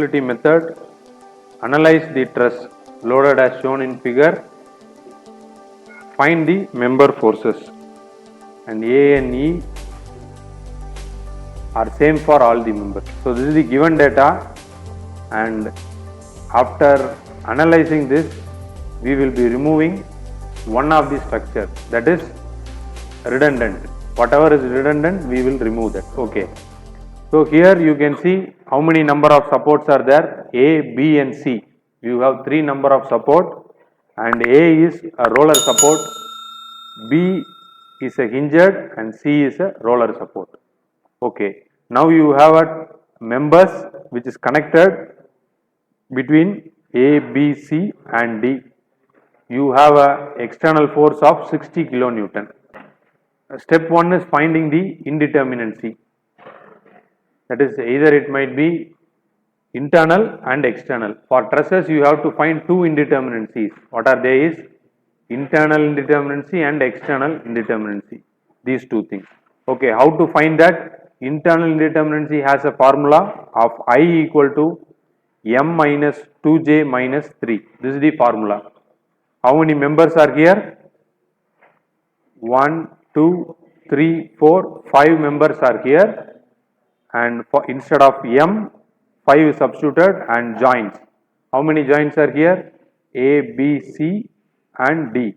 flexibility method, analyze the truss loaded as shown in figure, find the member forces, and A and E are same for all the members. So this is the given data, and after analyzing this we will be removing one of the structure, that is redundant. Whatever is redundant we will remove that. Okay, so here you can see how many number of supports are there. A, B and C, you have 3 number of support, and A is a roller support, B is a hinged, and C is a roller support. Okay, now you have a members which is connected between A, B, C and D. You have a external force of 60 kilonewton. Step 1 is finding the indeterminacy, that is either it might be internal and external. For trusses you have to find 2 indeterminacies. What are they? Is internal indeterminacy and external indeterminacy, these 2 things. Okay, how to find that? Internal indeterminacy has a formula of I equal to m minus 2j minus 3. This is the formula. How many members are here? 1, 2, 3, 4, 5 members are here, and for instead of m 5 is substituted, and joints. How many joints are here? A, B, C and D.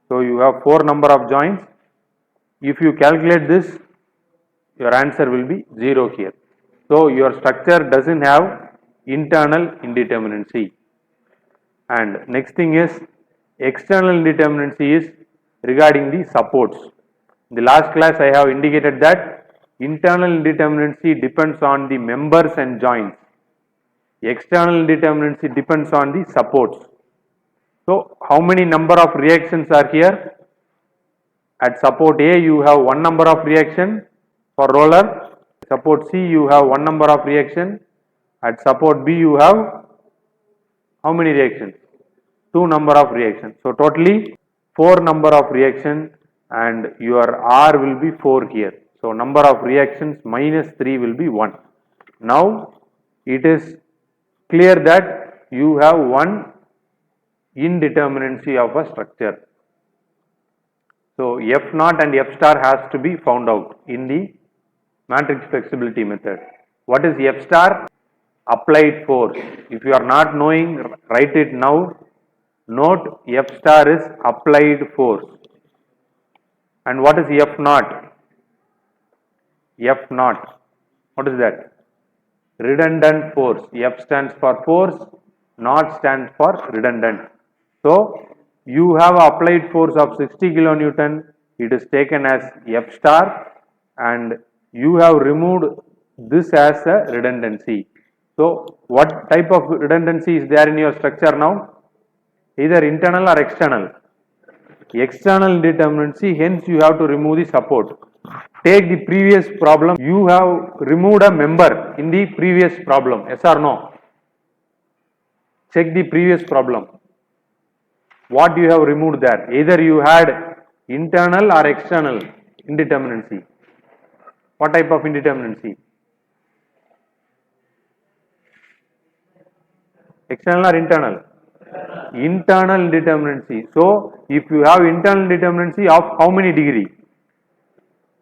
So you have 4 number of joints. If you calculate this, your answer will be 0 here. So your structure doesn't have internal indeterminacy. And next thing is external indeterminacy is regarding the supports. In the last class I have indicated that internal indeterminacy depends on the members and joints. External indeterminacy depends on the supports. So how many number of reactions are here? At support A you have 1 number of reaction for roller. Support C you have 1 number of reaction. At support B you have how many reactions? 2 number of reactions. So totally 4 number of reaction, and your R will be 4 here. So number of reactions minus 3 will be 1. Now it is clear that you have one indeterminacy of a structure. So F naught and F star has to be found out in the matrix flexibility method. What is F star? Applied force. If you are not knowing, write it now. Note F star is applied force. And what is F naught? F naught, what is that? Redundant force. F stands for force, naught stands for redundant. So you have applied force of 60 kilonewton, it is taken as F star, and you have removed this as a redundancy. So what type of redundancy is there in your structure now? Either internal or external. External indeterminacy, hence you have to remove the support. Take the previous problem, you have removed a member in the previous problem, yes or no? Check the previous problem. What you have removed there? Either you had internal or external indeterminacy. What type of indeterminacy? External or internal? Internal indeterminacy. So if you have internal indeterminacy of how many degree?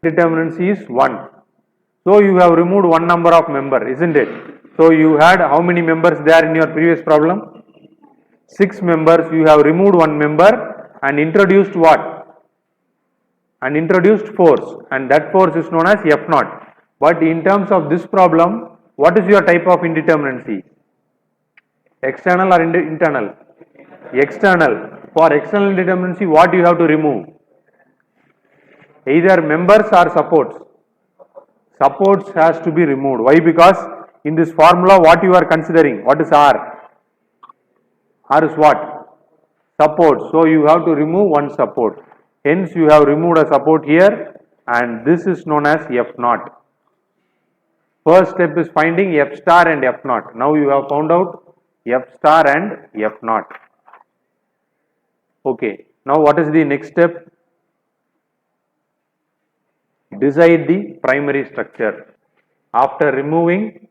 Determinacy is 1. So you have removed 1 number of member, isn't it? So you had how many members there in your previous problem? 6 members. You have removed 1 member and introduced what? And introduced force, and that force is known as F naught. But in terms of this problem, what is your type of indeterminacy? External or internal? External. For external indeterminacy, what you have to remove? Either members or supports. Supports has to be removed. Why? Because in this formula what you are considering? What is R? R is what? Support. So you have to remove 1 support. Hence you have removed a support here, and this is known as F naught. First step is finding F star and F naught. Now you have found out F star and F naught. Okay. Now what is the next step? Decide the primary structure. After removing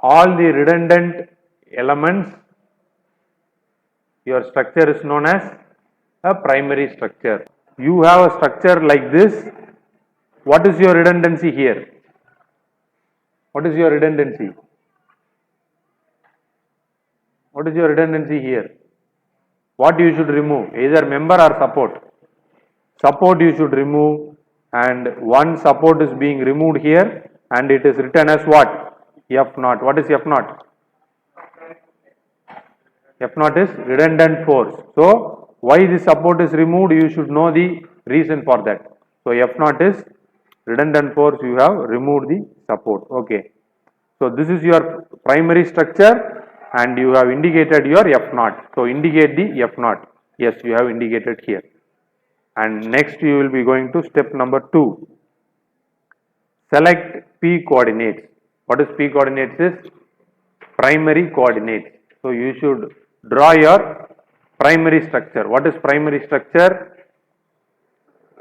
all the redundant elements, your structure is known as a primary structure. You have a structure like this. What is your redundancy here? What is your redundancy? What is your redundancy here? What you should remove? Either member or support. Support you should remove, and one support is being removed here, and it is written as what? F naught. What is F naught? F naught is redundant force. So, why this support is removed? You should know the reason for that. So, F naught is redundant force, you have removed the support. Okay. So, this is your primary structure and you have indicated your F naught. So, indicate the F naught. Yes, you have indicated here. And next you will be going to step number 2. Select P coordinates. What is P coordinates is? Primary coordinates. So, you should draw your primary structure. What is primary structure?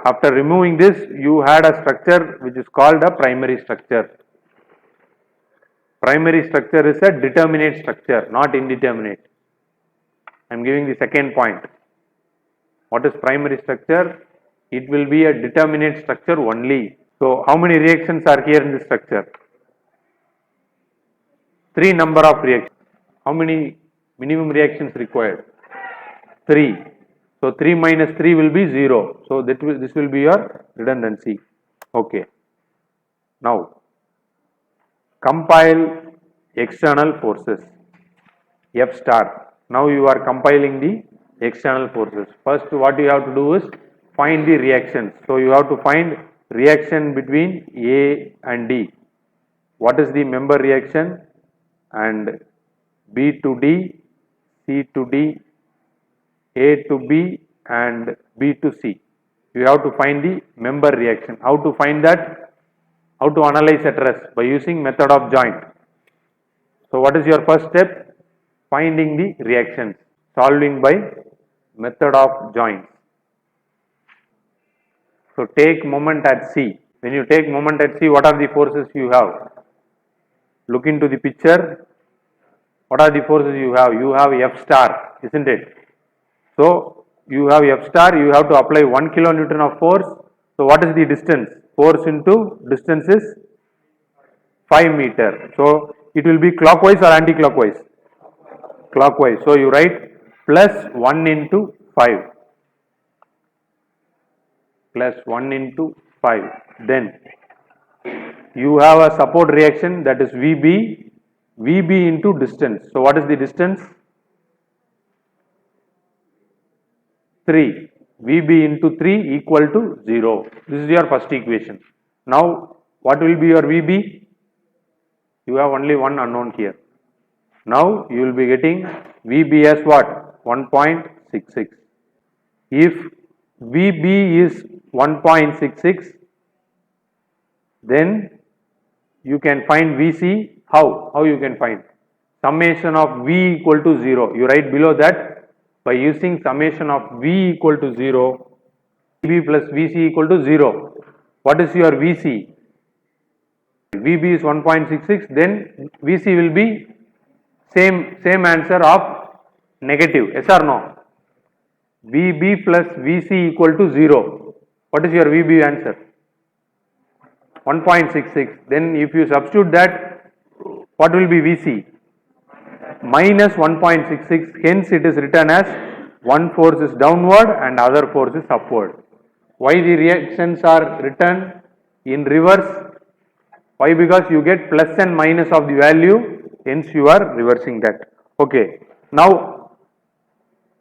After removing this, you had a structure which is called a primary structure. Primary structure is a determinate structure, not indeterminate. I am giving the second point. What is primary structure? It will be a determinate structure only. So, how many reactions are here in this structure? 3 number of reactions. How many minimum reactions required? 3. So, 3 minus 3 will be 0. So, this will be your redundancy. Okay. Now, compile external forces. F star. Now, you are compiling the external forces. First, what you have to do is find the reactions. So, you have to find reaction between A and D. What is the member reaction? And B to D, C to D, A to B and B to C. You have to find the member reaction. How to find that? How to analyze at rest? By using method of joint. So, what is your first step? Finding the reactions. Solving by method of joints. So, take moment at C. When you take moment at C, what are the forces you have? Look into the picture. What are the forces you have? You have F star, isn't it? So, you have F star, you have to apply 1 kilonewton of force. So, what is the distance? Force into distance is 5 meter. So, it will be clockwise or anti-clockwise? Clockwise. So, you write plus 1 into 5. Plus 1 into 5. Then, you have a support reaction, that is VB. VB into distance. So, what is the distance? 3. VB into 3 equal to 0. This is your first equation. Now, what will be your VB? You have only one unknown here. Now, you will be getting VB as what? 1.66. If VB is 1.66, then you can find VC. How? How you can find? Summation of V equal to 0. You write below that by using summation of V equal to 0, VB plus VC equal to 0. What is your VC? VB is 1.66, then VC will be same answer of negative. Yes or no? VB plus VC equal to 0. What is your VB answer? 1.66. Then if you substitute that, what will be VC? Minus 1.66. Hence it is written as one force is downward and other force is upward. Why the reactions are written in reverse? Why? Because you get plus and minus of the value, hence you are reversing that. Okay. Now,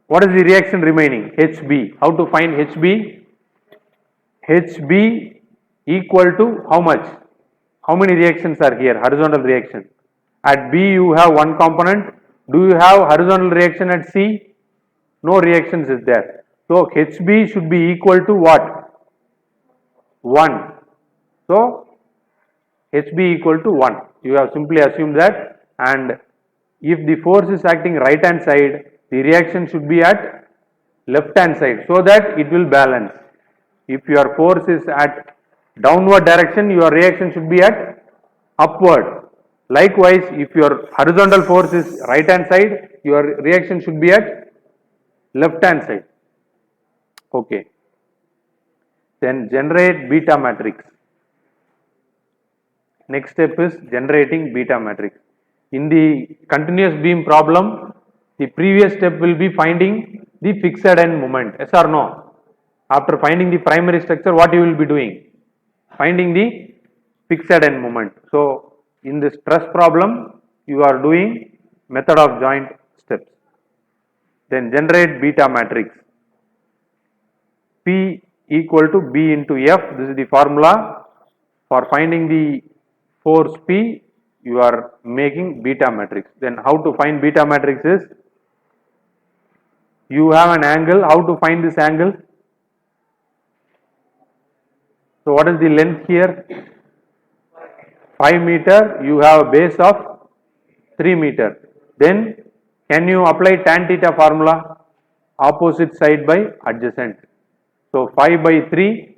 what is the reaction remaining? HB. How to find HB? HB equal to how much? How many reactions are here? Horizontal reaction. At B you have one component. Do you have horizontal reaction at C? No reactions is there. So, HB should be equal to what? 1. So, HB equal to 1. You have simply assumed that, and if the force is acting right hand side, the reaction should be at left hand side, so that it will balance. If your force is at downward direction, your reaction should be at upward. Likewise, if your horizontal force is right hand side, your reaction should be at left hand side. Okay. Then generate beta matrix. Next step is generating beta matrix. In the continuous beam problem, the previous step will be finding the fixed end moment. Yes or no? After finding the primary structure, what you will be doing? Finding the fixed end moment. So, in this stress problem, you are doing method of joint steps. Then generate beta matrix. P equal to B into F. This is the formula for finding the force P. You are making beta matrix. Then how to find beta matrix is, you have an angle. How to find this angle? So what is the length here? 5 meter. You have a base of 3 meter. Then can you apply tan theta formula? Opposite side by adjacent. So 5 by 3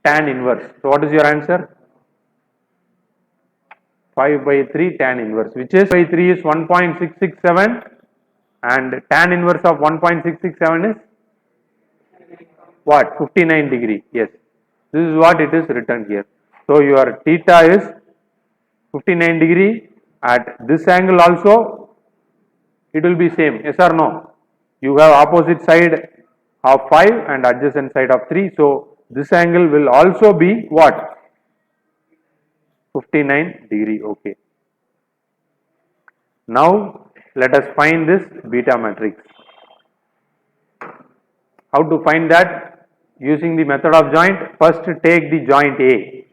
tan inverse. So what is your answer? 5 by 3 tan inverse, which is 5 by 3 is 1.667 and tan inverse of 1.667 is what? 59 degree. Yes, this is what it is written here. So your theta is 59 degree. At this angle also it will be same. Yes or no? You have opposite side of 5 and adjacent side of 3. So this angle will also be what? 59 degree. Okay. Now let us find this beta matrix. How to find that? Using the method of joint. First take the joint A.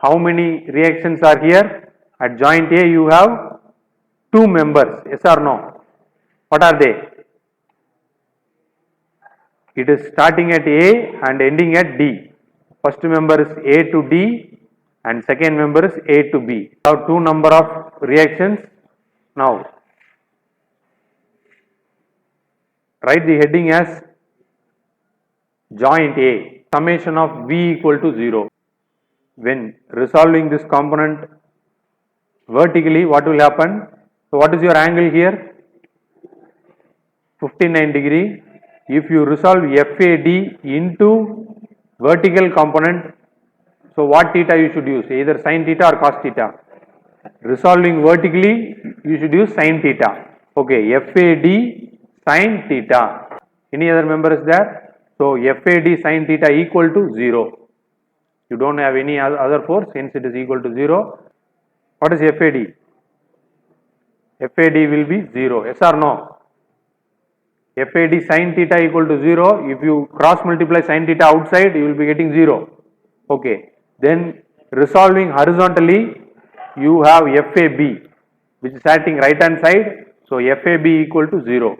How many reactions are here? At joint A you have 2 members. Yes or no? What are they? It is starting at A and ending at D. First member is A to D and second member is A to B. We have 2 number of reactions. Now write the heading as joint A. Summation of V equal to 0. When resolving this component vertically, what will happen? So what is your angle here? 59 degree. If you resolve FAD into vertical component, so what theta you should use? Either sin theta or cos theta. Resolving vertically, you should use sin theta. Okay, FAD sin theta. Any other member is there? So FAD sin theta equal to 0. You don't have any other force, hence it is equal to 0. What is FAD? FAD will be 0. Yes or no? FAD sin theta equal to 0. If you cross multiply sin theta outside, you will be getting 0. Okay. Then resolving horizontally, you have FAB, which is acting right hand side. So FAB equal to 0.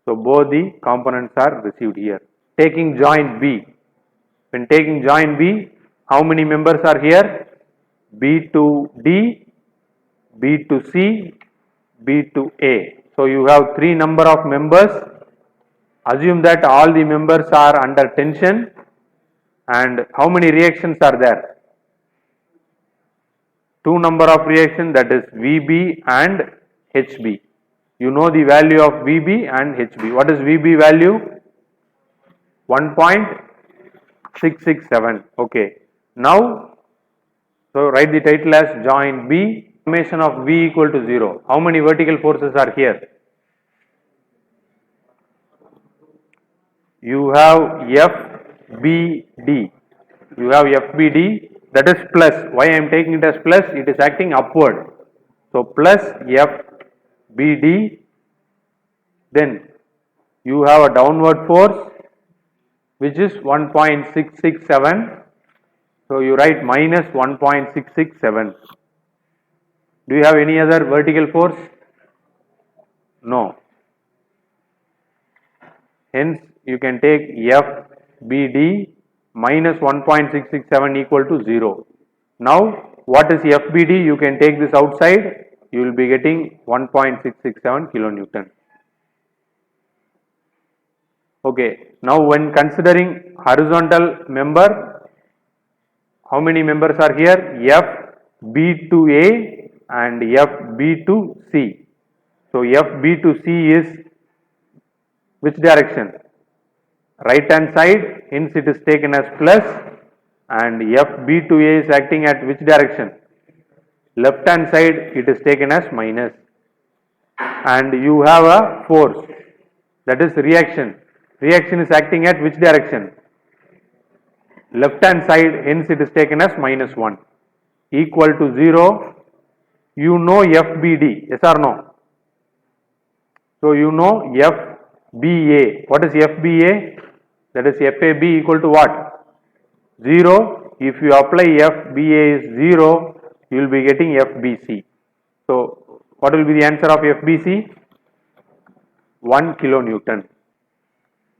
So both the components are received here. Taking joint B. When taking joint B, how many members are here? B to D, B to C, B to A. So you have 3 number of members. Assume that all the members are under tension. And how many reactions are there? 2 number of reaction, that is VB and HB. You know the value of VB and HB. What is VB value? 1.667. Okay. Now, so write the title as joint B. Summation of V equal to 0. How many vertical forces are here? You have FBD. You have FBD, that is plus. Why I am taking it as plus? It is acting upward. So plus FBD. Then you have a downward force which is 1.667. So you write minus 1.667. Do you have any other vertical force? No. Hence you can take FBD minus 1.667 equal to 0. Now what is FBD? You can take this outside. You will be getting 1.667 kilonewton. Okay. Now when considering horizontal member, how many members are here? F, B to A and FB to C. So FB to C is which direction? Right hand side, hence it is taken as plus, and FB to A is acting at which direction? Left hand side, it is taken as minus. And you have a force, that is reaction. Reaction is acting at which direction? Left hand side, hence it is taken as minus 1. Equal to 0. You know FBD, yes or no? So you know FBA. What is FBA? That is FAB equal to what? 0. If you apply FBA is 0, you will be getting FBC. So what will be the answer of FBC? 1 kilonewton.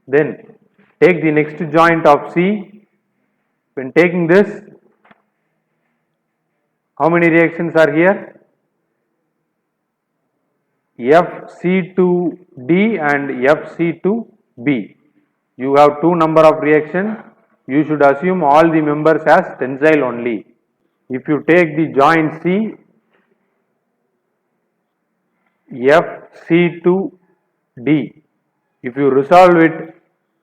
Then take the next joint of C. When taking this, how many reactions are here? FC to D and FC to B. You have two number of reactions. You should assume all the members as tensile only. If you take the joint C, FC to D, if you resolve it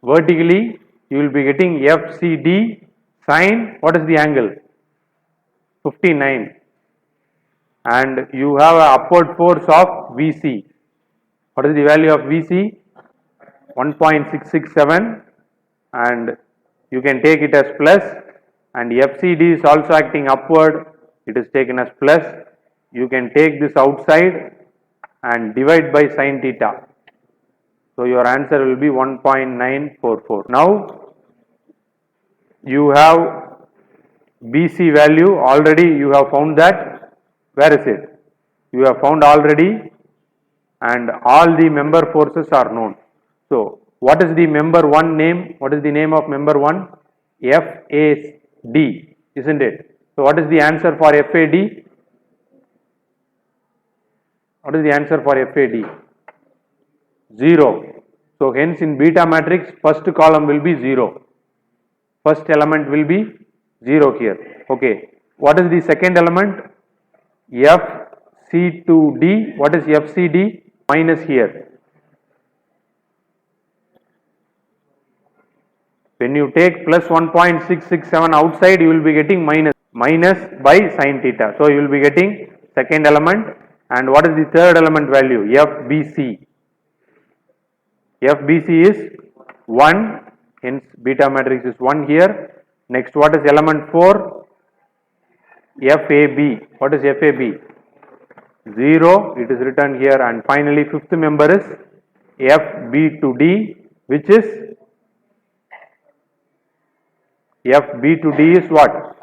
vertically, you will be getting FCD sine, what is the angle? 59. And you have an upward force of VC. What is the value of VC? 1.667, and you can take it as plus, and FCD is also acting upward, it is taken as plus. You can take this outside and divide by sin theta. So your answer will be 1.944. Now you have BC value already, you have found that. Where is it? You have found already, and all the member forces are known. So what is the member 1 name? What is the name of member 1? FAD, isn't it? So what is the answer for FAD? What is the answer for FAD? 0. So hence in beta matrix, first column will be 0. First element will be 0 here. Okay. What is the second element? FC to D. What is FCD? Minus here. When you take plus 1.667 outside, you will be getting minus by sin theta. So you will be getting second element. And what is the third element value? FBC. FBC is 1. Hence beta matrix is 1 here. Next, what is element 4? FAB. What is FAB? 0. It is written here. And finally, fifth member is FB to D, which is FB to D is what?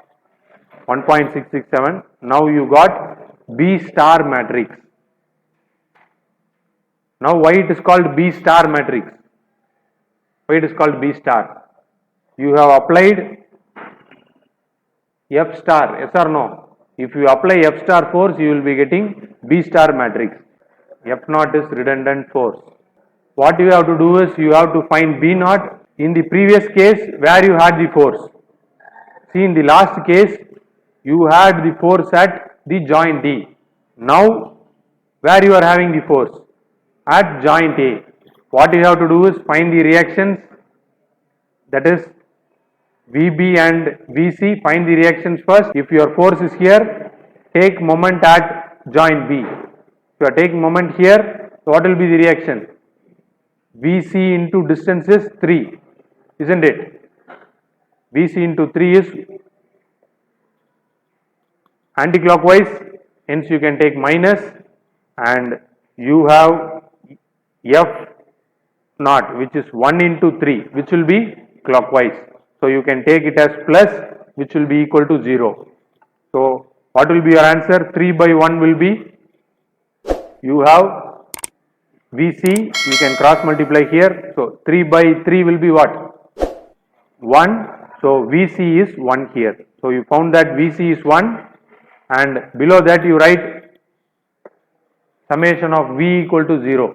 1.667. Now you got B star matrix. Now why it is called B star matrix? Why it is called B star? You have applied F star, yes or no? If you apply F star force, you will be getting B star matrix. F naught is redundant force. What you have to do is you have to find B naught in the previous case where you had the force. See, in the last case, you had the force at the joint D. Now, where you are having the force? At joint A. What you have to do is find the reactions, that is VB and VC, find the reactions first. If your force is here, take moment at joint B. If you are taking moment here, so what will be the reaction? VC into distance is 3, isn't it? VC into 3 is anti-clockwise, hence you can take minus, and you have F naught, which is 1 into 3, which will be clockwise. So you can take it as plus, which will be equal to 0. So what will be your answer? 3 by 1 will be, you have VC, you can cross multiply here. So 3 by 3 will be what? 1. So VC is 1 here. So you found that VC is 1, and below that you write summation of V equal to 0.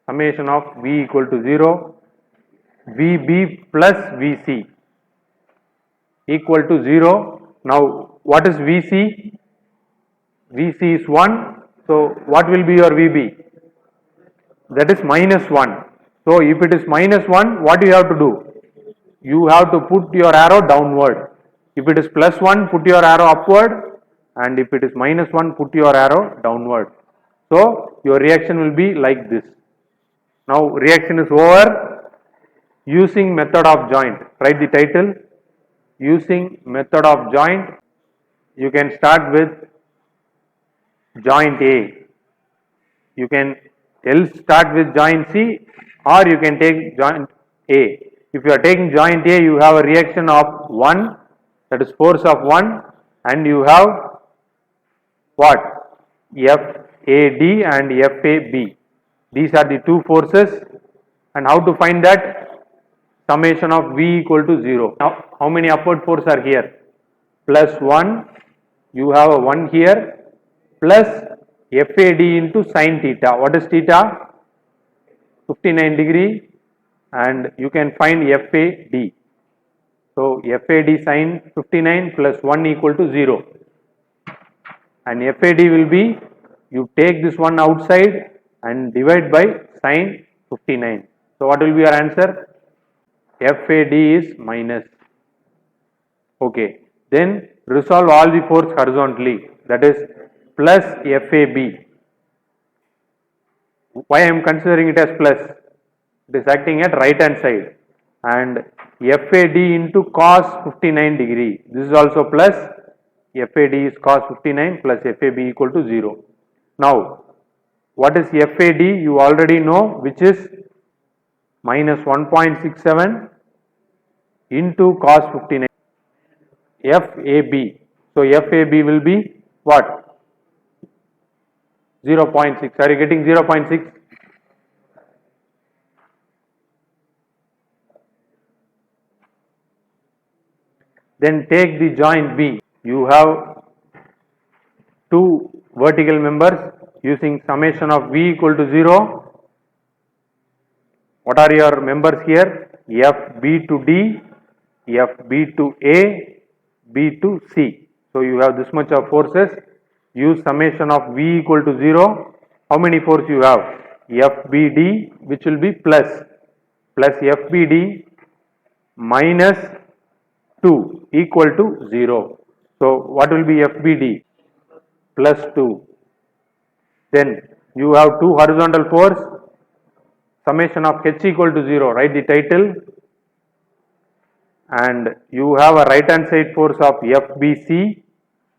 Summation of V equal to 0. VB plus VC equal to 0. Now what is VC? VC is 1. So what will be your VB? That is minus 1. So if it is minus 1, what do you have to do? You have to put your arrow downward. If it is plus 1, put your arrow upward, and if it is minus 1, put your arrow downward. So your reaction will be like this. Now reaction is over. Using method of joint. Write the title. Using method of joint. You can start with joint A. You can else start with joint C, or you can take joint A. If you are taking joint A, you have a reaction of 1, that is force of 1, and you have what? FAD and FAB. These are the two forces, and how to find that? Summation of V equal to 0. Now, how many upward force are here? Plus 1, you have a 1 here, plus FAD into sin theta. What is theta? 59 degree, and you can find FAD. So FAD sin 59 plus 1 equal to 0. And FAD will be, you take this one outside and divide by sin 59. So what will be your answer? FAD is minus. Okay. Then resolve all the force horizontally. That is plus FAB. Why I am considering it as plus? It is acting at right hand side, and FAD into cos 59 degree. This is also plus. FAD is cos 59 plus FAB equal to 0. Now, what is FAD? You already know, which is minus 1.67 into cos 59. FAB. So FAB will be what? 0.6. Are you getting 0.6? Then take the joint B. You have two vertical members using summation of V equal to 0. What are your members here? FB to D, FB to A, B to C. So you have this much of forces. Use summation of V equal to 0. How many force you have? FBD, which will be plus FBD minus 2 equal to 0. So what will be FBD? Plus 2. Then you have two horizontal force. Summation of H equal to 0. Write the title. And you have a right hand side force of FBC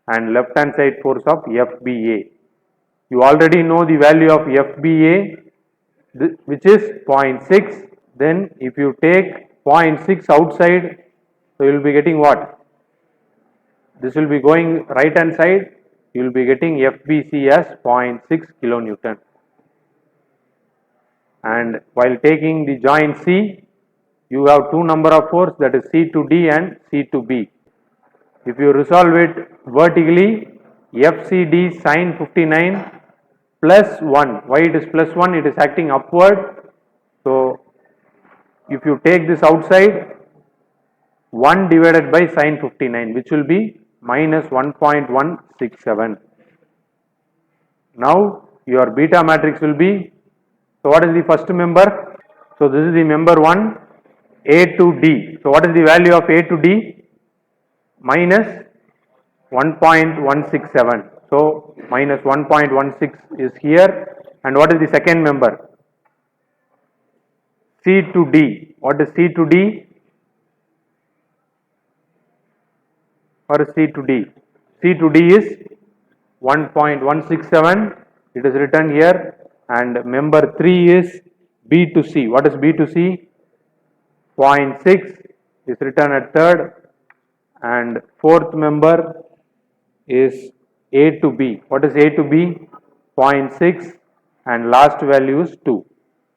and left hand side force of FBA. You already know the value of FBA, which is 0.6. Then if you take 0.6 outside, so you will be getting what? This will be going right hand side. You will be getting FBC as 0.6 kilonewton. And while taking the joint C, you have two number of force, that is C to D and C to B. If you resolve it vertically, FCD sin 59 plus 1. Why it is plus 1? It is acting upward. So if you take this outside, 1 divided by sin 59, which will be minus 1.167. Now your beta matrix will be, so what is the first member? So this is the member 1, A to D. So what is the value of A to D? Minus 1.167. So minus 1.16 is here. And what is the second member? C to D. What is C to D? Or C to D? C to D is 1.167. It is written here. And member 3 is B to C. What is B to C? 0.6 is written at third. And fourth member is A to B. What is A to B? 0.6, and last value is 2.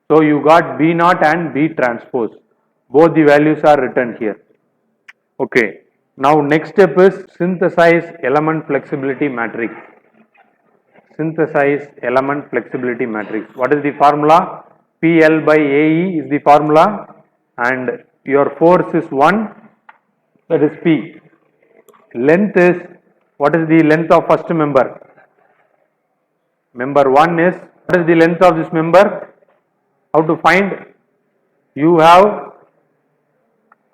So you got B naught and B transpose. Both the values are written here. Okay. Now next step is synthesize element flexibility matrix. Synthesize element flexibility matrix. What is the formula? PL by AE is the formula, and your force is 1, that is P. length is, what is the length of first member? Member 1 is, what is the length of this member? How to find? You have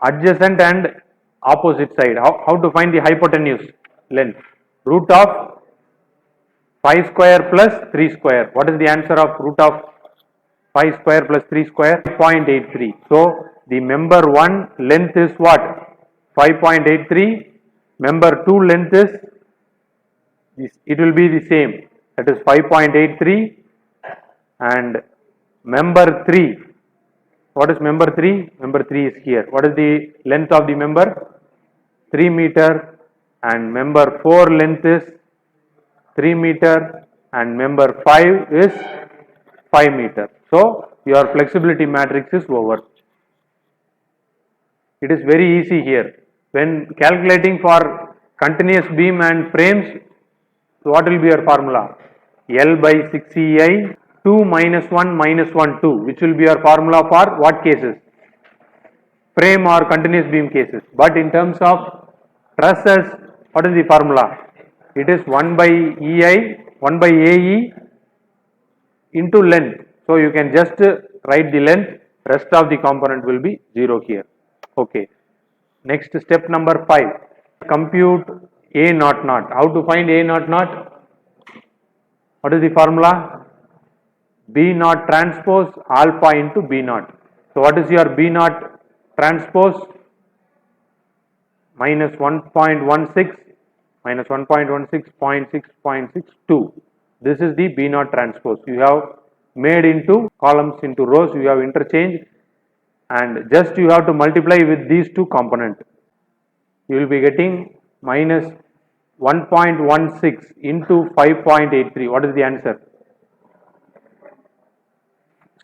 adjacent and opposite side. How to find the hypotenuse length? Root of 5 square plus 3 square. What is the answer of root of 5 square plus 3 square? 5.83. So the member 1 length is what? 5.83. Member 2 length is, it will be the same, that is 5.83. And member 3, what is member 3? Member 3 is here. What is the length of the member? 3 meter. And member 4 length is 3 meter. And member 5 is 5 meter. So your flexibility matrix is over. It is very easy here. When calculating for continuous beam and frames, so what will be your formula? L by 6EI 2 minus 1 minus 1 2, which will be your formula for what cases? Frame or continuous beam cases. But in terms of trusses, what is the formula? It is 1 by EI, 1 by AE into length. So you can just write the length, rest of the component will be 0 here. Okay. Next, step number 5. Compute A naught naught. How to find A naught naught? What is the formula? B naught transpose alpha into B naught. So what is your B naught transpose? Minus 1.16 minus 1.16 0.6.62. This is the B naught transpose. You have made into columns, into rows, you have interchanged, and just you have to multiply with these two components. You will be getting minus 1.16 into 5.83. What is the answer?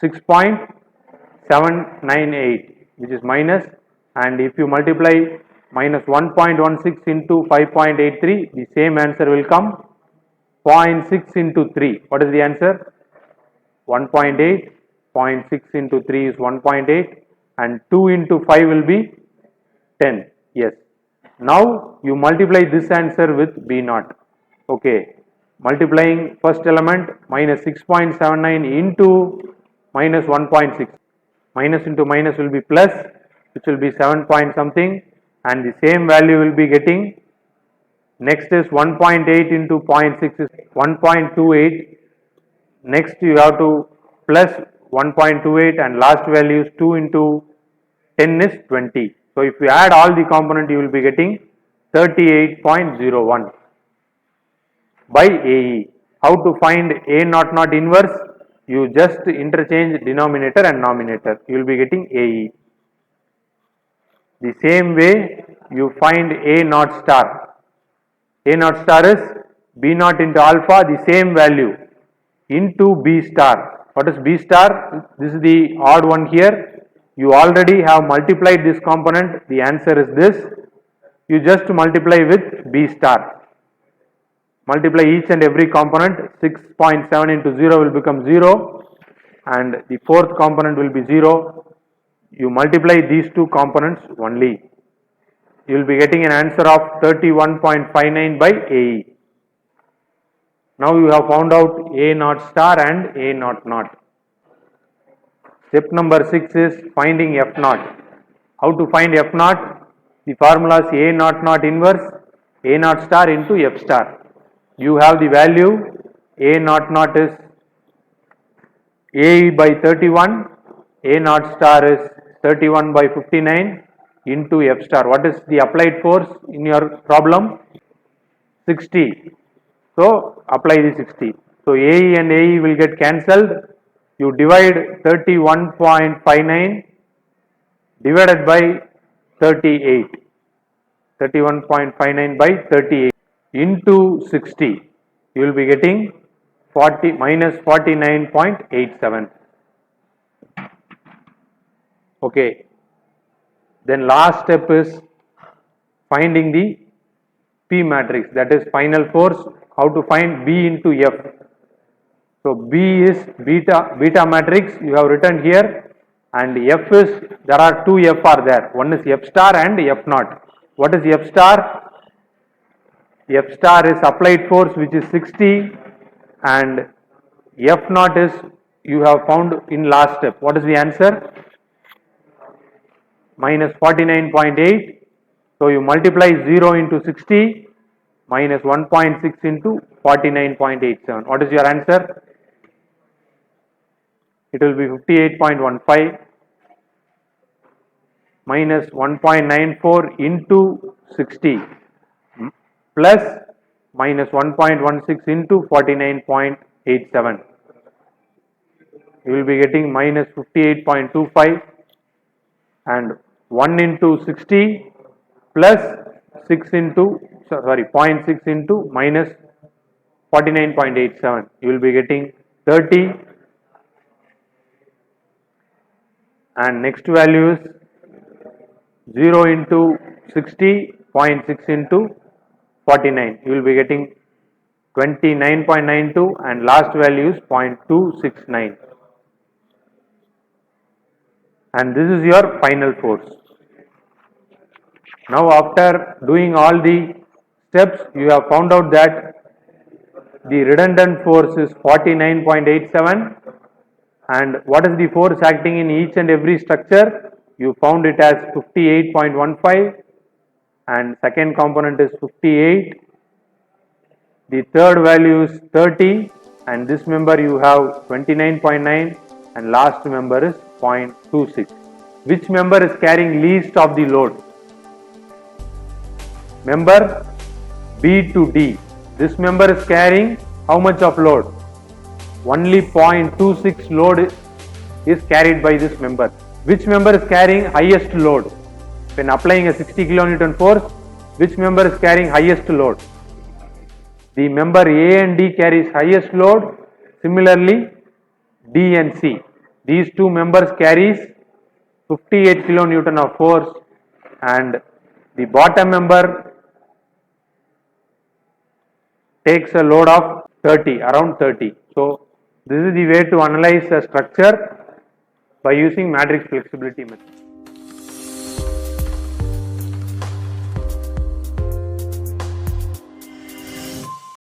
6.798, which is minus, and if you multiply minus 1.16 into 5.83, the same answer will come 0.6 into 3. What is the answer? 1.8. 0.6 into 3 is 1.8, and 2 into 5 will be 10. Yes. Now you multiply this answer with B naught. Okay. Multiplying first element minus 6.79 into minus 1.6. Minus into minus will be plus, which will be 7 point something, and the same value will be getting. Next is 1.8 into 0.6 is 1.28. Next you have to plus 1.28, and last value is 2 into 10 is 20. So if you add all the component, you will be getting 38.01 by AE. How to find A naught naught inverse? You just interchange denominator and numerator. You will be getting AE. The same way you find A naught star. A naught star is B naught into alpha, the same value, into B star. What is B star? This is the odd one here. You already have multiplied this component. The answer is this. You just multiply with B star. Multiply each and every component. 6.7 into 0 will become 0, and the fourth component will be 0. You multiply these two components only. You will be getting an answer of 31.59 by AE. Now you have found out A naught star and A naught naught. Step number 6 is finding F naught. How to find F naught? The formula is A naught naught inverse A naught star into F star. You have the value. A naught naught is AE by 31. A naught star is 31 by 59 into F star. What is the applied force in your problem? 60. So apply the 60. So AE and AE will get cancelled. You divide 31.59 divided by 38. 31.59 by 38 into 60. You will be getting 40 minus 49.87. Okay. Then last step is finding the P matrix, that is final force. How to find B into F? So B is beta matrix, you have written here, and F is, there are two F are there. One is F star and F naught. What is F star? F star is applied force which is 60 and F naught is you have found in last step. What is the answer? Minus 49.8. So you multiply 0 into 60 minus 1.6 into 49.87. What is your answer? It will be 58.15 minus 1.94 into 60 plus minus 1.16 into 49.87. You will be getting minus 58.25 and 1 into 60 plus 6 into 0.6 into minus 49.87. You will be getting 30 and next value is 0 into 60, 0.6 into 49. You will be getting 29.92 and last value is 0.269. And this is your final force. Now after doing all the steps, you have found out that the redundant force is 49.87 and what is the force acting in each and every structure? You found it as 58.15 and second component is 58. The third value is 30 and this member you have 29.9 and last member is 0.26. Which member is carrying least of the load? Member B to D. This member is carrying how much of load? Only 0.26 load is carried by this member. Which member is carrying highest load? When applying a 60 kilonewton force, which member is carrying highest load? The member A and D carries highest load. Similarly, D and C. These two members carries 58 kilonewton of force and the bottom member takes a load of 30, around 30. So, this is the way to analyze a structure by using matrix flexibility method.